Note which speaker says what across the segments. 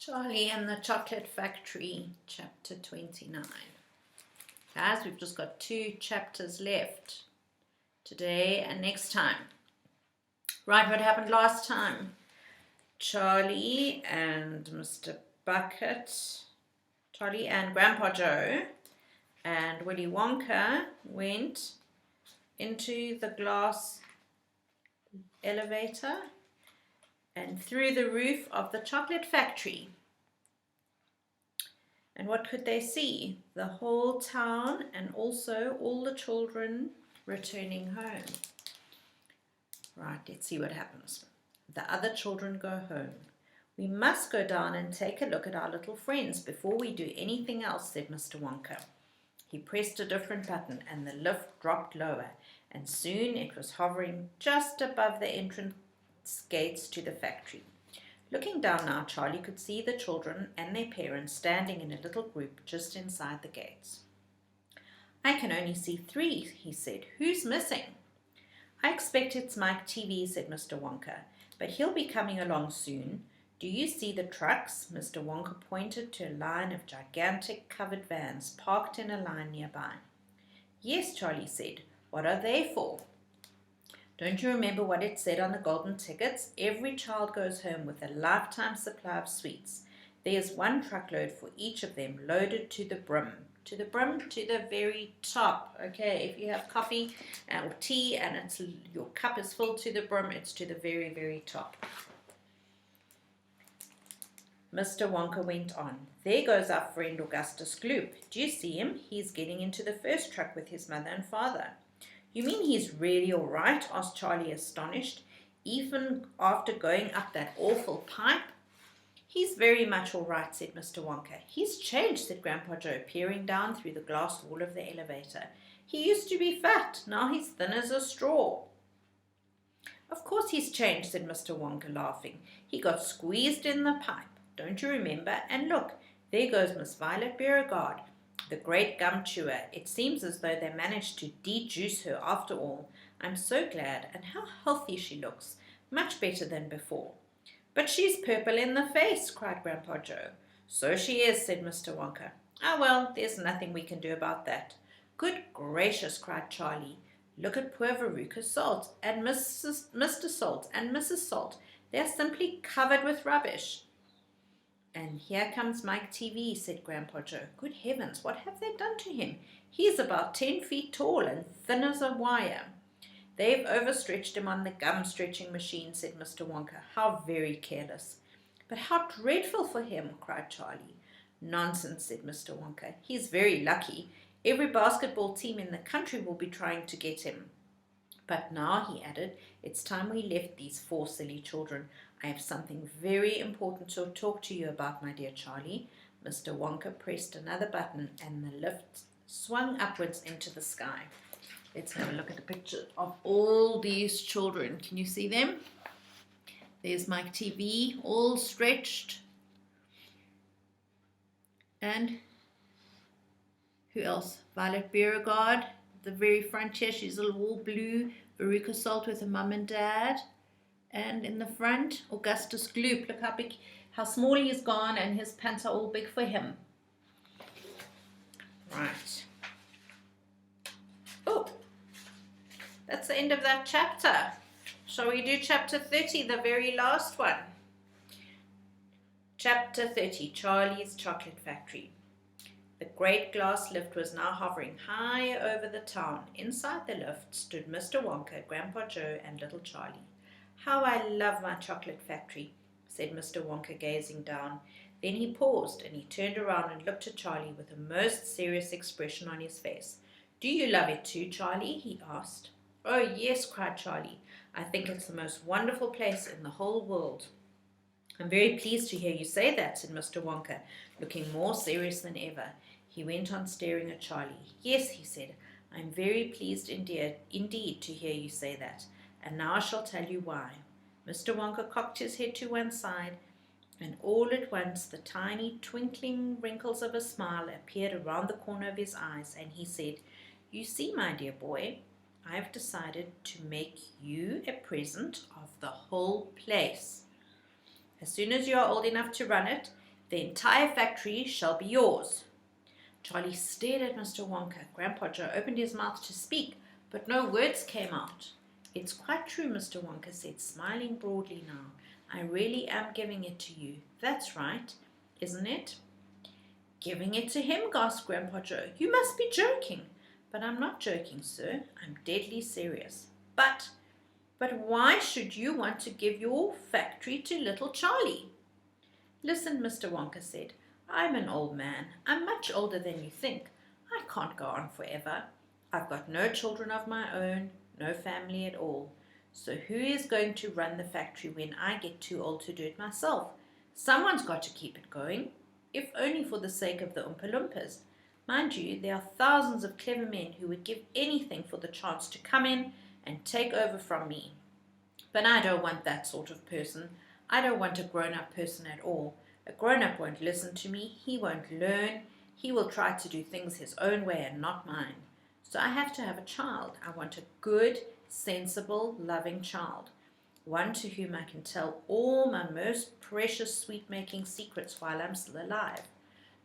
Speaker 1: Charlie and the Chocolate Factory, chapter 29. Guys, we've just got 2 chapters left today and next time. Right, what happened last time? Charlie and Mr. Bucket, Charlie and Grandpa Joe and Willy Wonka went into the glass elevator and through the roof of the chocolate factory. And what could they see? The whole town and also all the children returning home. Right, let's see what happens. The other children go home. We must go down and take a look at our little friends before we do anything else, said Mr. Wonka. He pressed a different button and the lift dropped lower, and soon it was hovering just above the entrance gates to the factory. Looking down now, Charlie could see the children and their parents standing in a little group just inside the gates. I can only see 3, he said. Who's missing? I expect it's Mike TV, said Mr. Wonka, but he'll be coming along soon. Do you see the trucks? Mr. Wonka pointed to a line of gigantic covered vans parked in a line nearby. Yes, Charlie said. What are they for? Don't you remember what it said on the golden tickets? Every child goes home with a lifetime supply of sweets. There's 1 truckload for each of them, loaded to the brim. To the brim, to the very top. Okay, if you have coffee or tea and your cup is filled to the brim, it's to the very, very top. Mr. Wonka went on. There goes our friend Augustus Gloop. Do you see him? He's getting into the first truck with his mother and father. You mean he's really all right? Asked Charlie, astonished. Even after going up that awful pipe? He's very much all right, said Mr. Wonka. He's changed, said Grandpa Joe, peering down through the glass wall of the elevator. He used to be fat. Now he's thin as a straw. Of course he's changed, said Mr. Wonka, laughing. He got squeezed in the pipe. Don't you remember? And look, there goes Miss Violet Beauregarde, the great gum chewer. It seems as though they managed to de-juice her after all. I'm so glad, and how healthy she looks. Much better than before. But she's purple in the face, cried Grandpa Joe. So she is, said Mr. Wonka. Ah, well, there's nothing we can do about that. Good gracious, cried Charlie. Look at poor Veruca Salt and Mr. Salt and Mrs. Salt. They're simply covered with rubbish. And here comes Mike TV, said Grandpa Joe. Good heavens, what have they done to him? He's about 10 feet tall and thin as a wire. They've overstretched him on the gum-stretching machine, said Mr. Wonka. How very careless. But how dreadful for him, cried Charlie. Nonsense, said Mr. Wonka. He's very lucky. Every basketball team in the country will be trying to get him. But now, he added, it's time we left these 4 silly children. I have something very important to talk to you about, my dear Charlie. Mr. Wonka pressed another button and the lift swung upwards into the sky. Let's have a look at a picture of all these children. Can you see them? There's Mike TV, all stretched. And who else? Violet Beauregarde, the very front here. She's all blue. Veruca Salt with her mum and dad. And in the front, Augustus Gloop. Look how big, how small he's gone, and his pants are all big for him. Right. Oh, that's the end of that chapter. Shall we do chapter 30, the very last one? Chapter 30, Charlie's Chocolate Factory. The great glass lift was now hovering high over the town. Inside the lift stood Mr. Wonka, Grandpa Joe, and little Charlie. How I love my chocolate factory, said Mr. Wonka, gazing down. Then he paused and he turned around and looked at Charlie with a most serious expression on his face. Do you love it too, Charlie? He asked. Oh, yes, cried Charlie. I think it's the most wonderful place in the whole world. I'm very pleased to hear you say that, said Mr. Wonka, looking more serious than ever. He went on staring at Charlie. Yes, he said, I'm very pleased indeed to hear you say that. And now I shall tell you why. Mr. Wonka cocked his head to one side, and all at once the tiny twinkling wrinkles of a smile appeared around the corner of his eyes, and he said, You see, my dear boy, I have decided to make you a present of the whole place. As soon as you are old enough to run it, The entire factory shall be yours." Charlie stared at Mr. Wonka. Grandpa Joe opened his mouth to speak, but no words came out. "It's quite true," Mr. Wonka said, smiling broadly now. "I really am giving it to you. That's right, isn't it?" "Giving it to him?" gasped Grandpa Joe. "You must be joking." "But I'm not joking, sir. I'm deadly serious." But why should you want to give your factory to little Charlie?" "Listen," Mr. Wonka said. "I'm an old man. I'm much older than you think. I can't go on forever. I've got no children of my own, no family at all. So who is going to run the factory when I get too old to do it myself? Someone's got to keep it going, if only for the sake of the Oompa Loompas. Mind you, there are thousands of clever men who would give anything for the chance to come in and take over from me. But I don't want that sort of person. I don't want a grown-up person at all. A grown-up won't listen to me. He won't learn. He will try to do things his own way and not mine. So I have to have a child. I want a good, sensible, loving child. One to whom I can tell all my most precious sweet-making secrets while I'm still alive."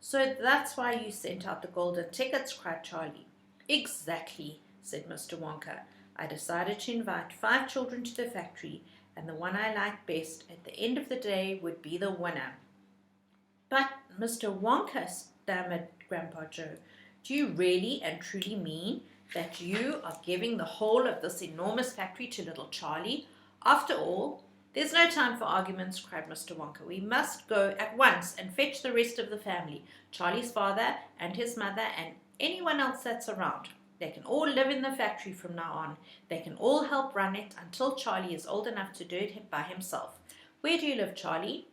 Speaker 1: "So that's why you sent out the golden tickets," cried Charlie. "Exactly," said Mr. Wonka. "I decided to invite 5 children to the factory, and the one I liked best at the end of the day would be the winner." "But, Mr. Wonka," stammered Grandpa Joe, "do you really and truly mean that you are giving the whole of this enormous factory to little Charlie? After all—" "There's no time for arguments," cried Mr. Wonka. "We must go at once and fetch the rest of the family, Charlie's father and his mother and anyone else that's around. They can all live in the factory from now on. They can all help run it until Charlie is old enough to do it by himself. Where do you live, Charlie?"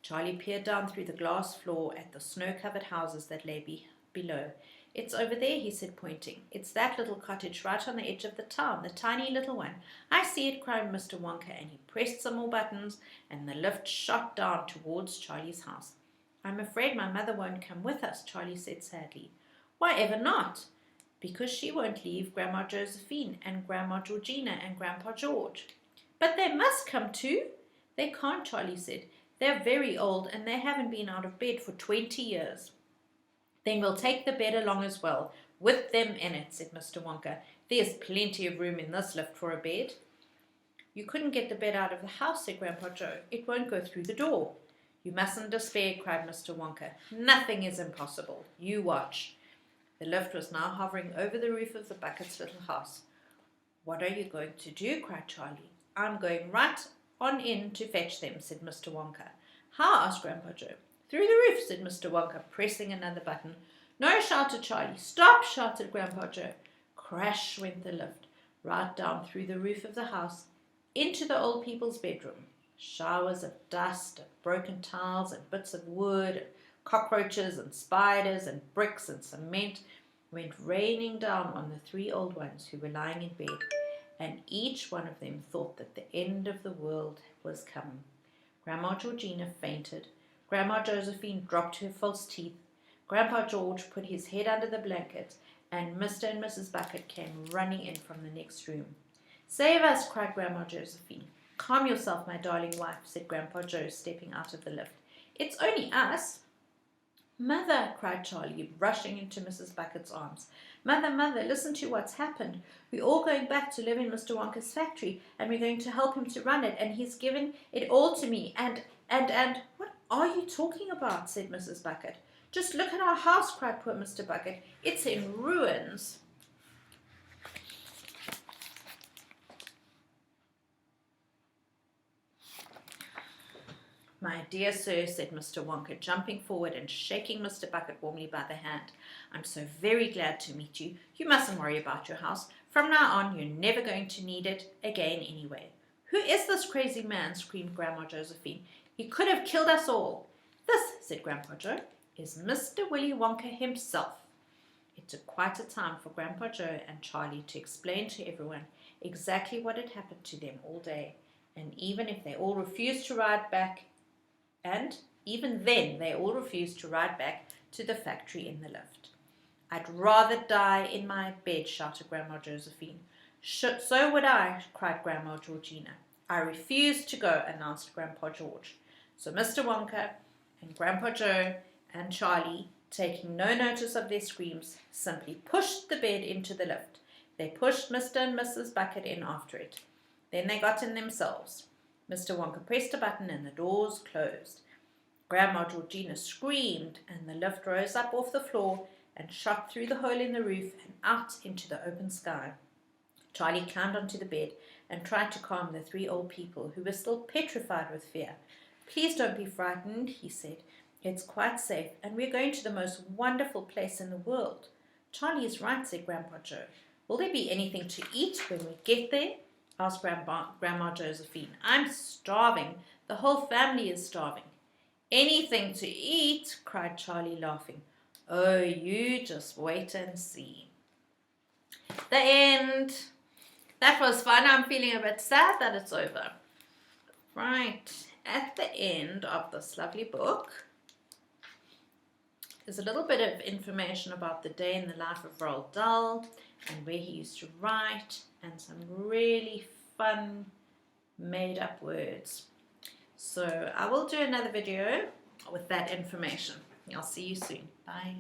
Speaker 1: Charlie peered down through the glass floor at the snow-covered houses that lay below. "It's over there," he said, pointing. "It's that little cottage right on the edge of the town, the tiny little one." "I see it," cried Mr. Wonka, and he pressed some more buttons, and the lift shot down towards Charlie's house. "I'm afraid my mother won't come with us," Charlie said sadly. "Why ever not?" "Because she won't leave Grandma Josephine and Grandma Georgina and Grandpa George." "But they must come too." "They can't," Charlie said. "They're very old, and they haven't been out of bed for 20 years. "Then we'll take the bed along as well, with them in it," said Mr. Wonka. "There's plenty of room in this lift for a bed." "You couldn't get the bed out of the house," said Grandpa Joe. "It won't go through the door." "You mustn't despair," cried Mr. Wonka. "Nothing is impossible. You watch." The lift was now hovering over the roof of the Bucket's little house. "What are you going to do?" cried Charlie. "I'm going right on in to fetch them," said Mr. Wonka. "How?" asked Grandpa Joe. "Through the roof," said Mr. Wonka, pressing another button. "No," shouted Charlie. "Stop!" shouted Grandpa Joe. Crash went the lift, right down through the roof of the house, into the old people's bedroom. Showers of dust and broken tiles and bits of wood and cockroaches and spiders and bricks and cement went raining down on the 3 old ones who were lying in bed, and each one of them thought that the end of the world was coming. Grandma Georgina fainted. Grandma Josephine dropped her false teeth. Grandpa George put his head under the blanket, and Mr. and Mrs. Bucket came running in from the next room. "Save us!" cried Grandma Josephine. "Calm yourself, my darling wife," said Grandpa Joe, stepping out of the lift. "It's only us." "Mother!" cried Charlie, rushing into Mrs. Bucket's arms. "Mother, mother, listen to what's happened. We're all going back to live in Mr. Wonka's factory, and we're going to help him to run it, and he's given it all to me, and... "What are you talking about?" said Mrs. Bucket. "Just look at our house," cried poor Mr. Bucket. "It's in ruins." "My dear sir," said Mr. Wonka, jumping forward and shaking Mr. Bucket warmly by the hand, "I'm so very glad to meet you. You mustn't worry about your house. From now on, you're never going to need it again anyway." "Who is this crazy man?" screamed Grandma Josephine. "He could have killed us all." "This," said Grandpa Joe, "is Mr. Willy Wonka himself." It took quite a time for Grandpa Joe and Charlie to explain to everyone exactly what had happened to them all day, and even if they all refused to ride back, and even then they all refused to ride back to the factory in the lift. "I'd rather die in my bed," shouted Grandma Josephine. "So would I," cried Grandma Georgina. "I refuse to go," announced Grandpa George. So Mr. Wonka And Grandpa Joe and Charlie, taking no notice of their screams, simply pushed the bed into the lift. They pushed Mr. and Mrs. Bucket in after it. Then they got in themselves. Mr. Wonka pressed a button and the doors closed. Grandma Georgina screamed and the lift rose up off the floor and shot through the hole in the roof and out into the open sky. Charlie climbed onto the bed and tried to calm the three old people who were still petrified with fear. "Please don't be frightened," he said. "It's quite safe, and we're going to the most wonderful place in the world." "Charlie is right," said Grandpa Joe. "Will there be anything to eat when we get there?" asked Grandma Josephine. "I'm starving. The whole family is starving." "Anything to eat?" cried Charlie, laughing. "Oh, you just wait and see." The end. That was fun. I'm feeling a bit sad that it's over. Right, at the end of this lovely book, there's a little bit of information about the day in the life of Roald Dahl and where he used to write, and some really fun made-up words. So I will do another video with that information. I'll see you soon. Bye.